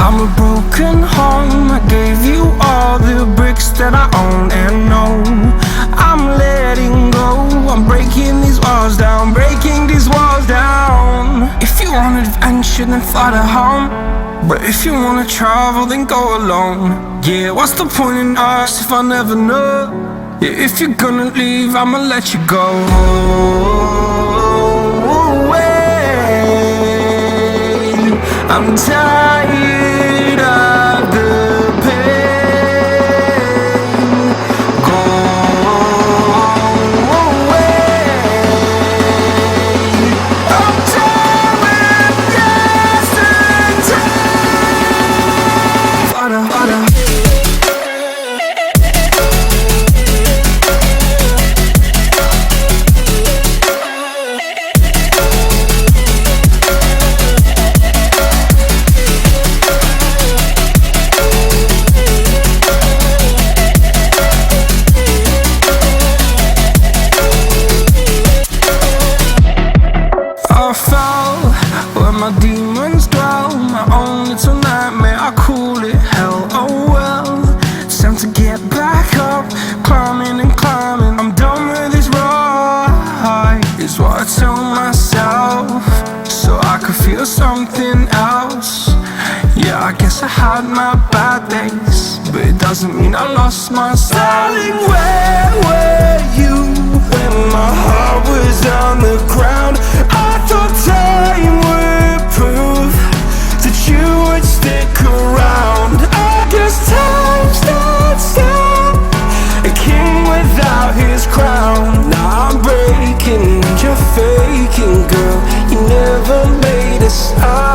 I'm a broken home. I gave you all the bricks that I own and know. I'm letting go. I'm breaking these walls down, breaking these walls down. If you want adventure, then fly to home. But if you wanna travel, then go alone. Yeah, what's the point in us if I never know? Yeah, if you're gonna leave, I'ma let you go. I'm tired of the pain. Go away. I'm tired of yesterday. Fada, fada. I fell where my demons dwell. My own little nightmare, I call it hell. Oh well, it's time to get back up. Climbing and climbing, I'm done with this ride, is what I tell myself, so I could feel something else. Yeah, I guess I had my bad days, but it doesn't mean I lost myself. Darling, where were you when my heart was on the ground? I thought time would prove that you would stick around. I guess time stands still, a king without his crown. Now I'm breaking, you're faking, girl. You never made a sound.